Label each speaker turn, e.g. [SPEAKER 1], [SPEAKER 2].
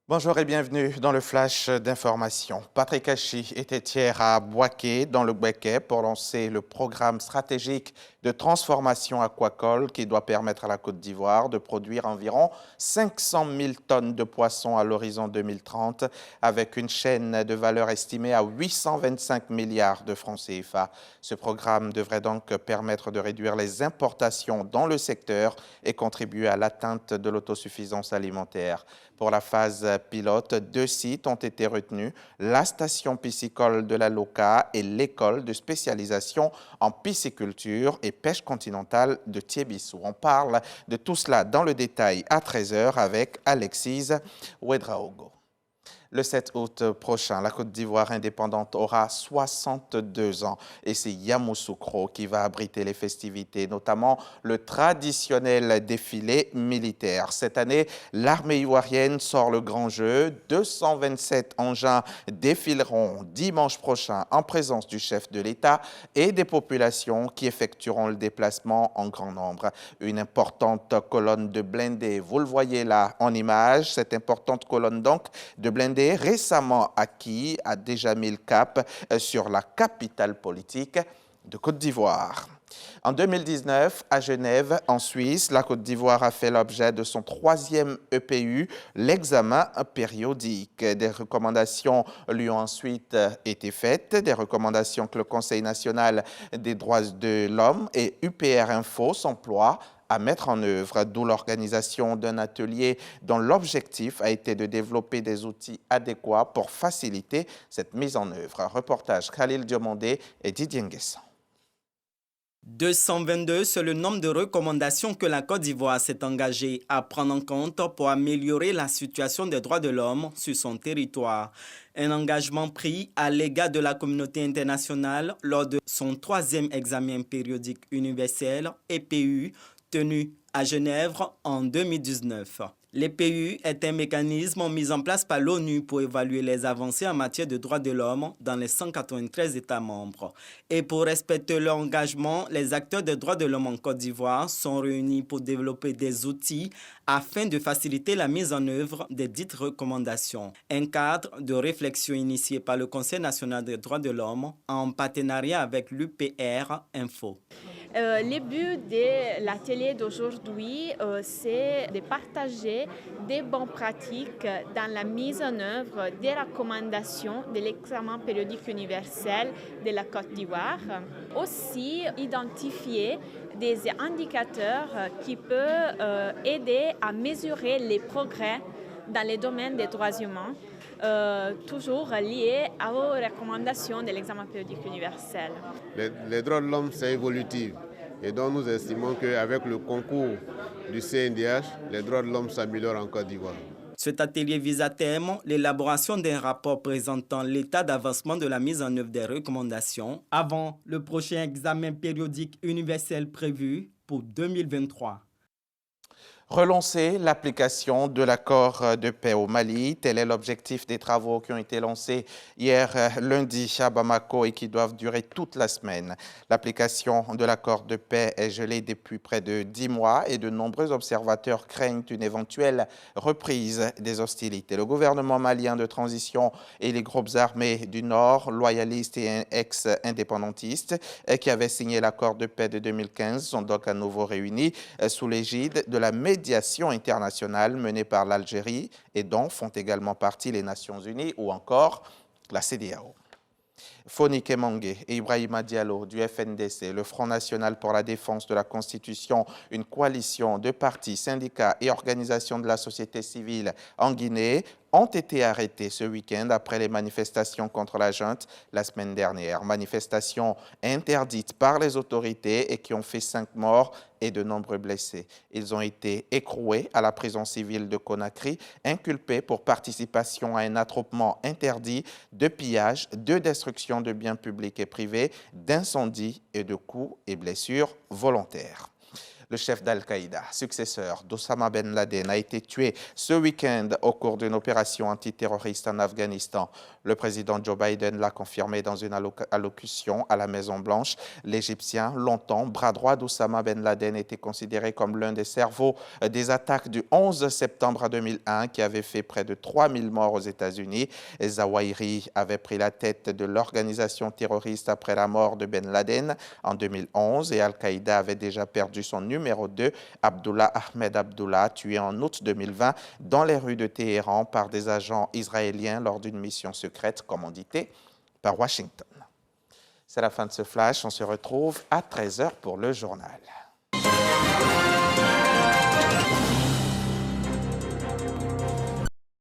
[SPEAKER 1] Bonjour et bienvenue dans le flash d'information. Patrick Hachi était hier à Boaké, dans le Bouaké, pour lancer le programme stratégique de transformation aquacole qui doit permettre à la Côte d'Ivoire de produire environ 500 000 tonnes de poissons à l'horizon 2030, avec une chaîne de valeur estimée à 825 milliards de francs CFA. Ce programme devrait donc permettre de réduire les importations dans le secteur et contribuer à l'atteinte de l'autosuffisance alimentaire. Pour la phase pilote, 2 sites ont été retenus, la station piscicole de la Loca et l'école de spécialisation en pisciculture et pêche continentale de Thiébissou. On parle de tout cela dans le détail à 13 h avec Alexise Ouedraogo. Le 7 août prochain, la Côte d'Ivoire indépendante aura 62 ans et c'est Yamoussoukro qui va abriter les festivités, notamment le traditionnel défilé militaire. Cette année, l'armée ivoirienne sort le grand jeu. 227 engins défileront dimanche prochain en présence du chef de l'État et des populations qui effectueront le déplacement en grand nombre. Une importante colonne de blindés, vous le voyez là en image, cette importante colonne donc de blindés récemment acquis a déjà mis le cap sur la capitale politique de Côte d'Ivoire. En 2019, à Genève, en Suisse, la Côte d'Ivoire a fait l'objet de son 3e EPU, l'examen périodique. Des recommandations lui ont ensuite été faites, des recommandations que le Conseil national des droits de l'homme et UPR Info s'emploient à mettre en œuvre, d'où l'organisation d'un atelier dont l'objectif a été de développer des outils adéquats pour faciliter cette mise en œuvre. Un reportage Khalil Diomandé et Didier Nguessan.
[SPEAKER 2] 222, c'est le nombre de recommandations que la Côte d'Ivoire s'est engagée à prendre en compte pour améliorer la situation des droits de l'homme sur son territoire. Un engagement pris à l'égard de la communauté internationale lors de son 3e examen périodique universel, EPU, tenu à Genève en 2019. L'EPU est un mécanisme mis en place par l'ONU pour évaluer les avancées en matière de droits de l'homme dans les 193 États membres. Et pour respecter leur engagement, les acteurs des droits de l'homme en Côte d'Ivoire sont réunis pour développer des outils afin de faciliter la mise en œuvre des dites recommandations. Un cadre de réflexion initié par le Conseil national des droits de l'homme en partenariat avec l'UPR Info.
[SPEAKER 3] Le but de l'atelier d'aujourd'hui, c'est de partager des bonnes pratiques dans la mise en œuvre des recommandations de l'examen périodique universel de la Côte d'Ivoire. Aussi, identifier des indicateurs qui peuvent aider à mesurer les progrès dans les domaines des droits humains, toujours liés aux recommandations de l'examen périodique universel.
[SPEAKER 4] Les droits de l'homme, c'est évolutif. Et donc nous estimons qu'avec le concours du CNDH, les droits de l'homme s'améliorent en Côte d'Ivoire.
[SPEAKER 2] Cet atelier vise à terme l'élaboration d'un rapport présentant l'état d'avancement de la mise en œuvre des recommandations avant le prochain examen périodique universel prévu pour 2023.
[SPEAKER 1] Relancer l'application de l'accord de paix au Mali, tel est l'objectif des travaux qui ont été lancés hier lundi à Bamako et qui doivent durer toute la semaine. L'application de l'accord de paix est gelée depuis près de 10 mois et de nombreux observateurs craignent une éventuelle reprise des hostilités. Le gouvernement malien de transition et les groupes armés du Nord, loyalistes et ex-indépendantistes, qui avaient signé l'accord de paix de 2015, sont donc à nouveau réunis sous l'égide de la médiation internationale menée par l'Algérie et dont font également partie les Nations Unies ou encore la CEDEAO. Foni Kemangue et Ibrahima Diallo du FNDC, le Front National pour la Défense de la Constitution, une coalition de partis, syndicats et organisations de la société civile en Guinée, ont été arrêtés ce week-end après les manifestations contre la junte la semaine dernière. Manifestations interdites par les autorités et qui ont fait 5 morts et de nombreux blessés. Ils ont été écroués à la prison civile de Conakry, inculpés pour participation à un attroupement interdit, de pillage, de destruction de biens publics et privés, d'incendies et de coups et blessures volontaires. Le chef d'Al-Qaïda, successeur d'Osama Ben Laden, a été tué ce week-end au cours d'une opération antiterroriste en Afghanistan. Le président Joe Biden l'a confirmé dans une allocution à la Maison-Blanche. L'Égyptien, longtemps bras droit d'Osama Ben Laden, était considéré comme l'un des cerveaux des attaques du 11 septembre 2001 qui avait fait près de 3000 morts aux États-Unis. Zawahiri avait pris la tête de l'organisation terroriste après la mort de Ben Laden en 2011 et Al-Qaïda avait déjà perdu son numéro 2, Abdullah Ahmed Abdullah, tué en août 2020 dans les rues de Téhéran par des agents israéliens lors d'une mission secrète commanditée par Washington. C'est la fin de ce flash. On se retrouve à 13h pour le journal.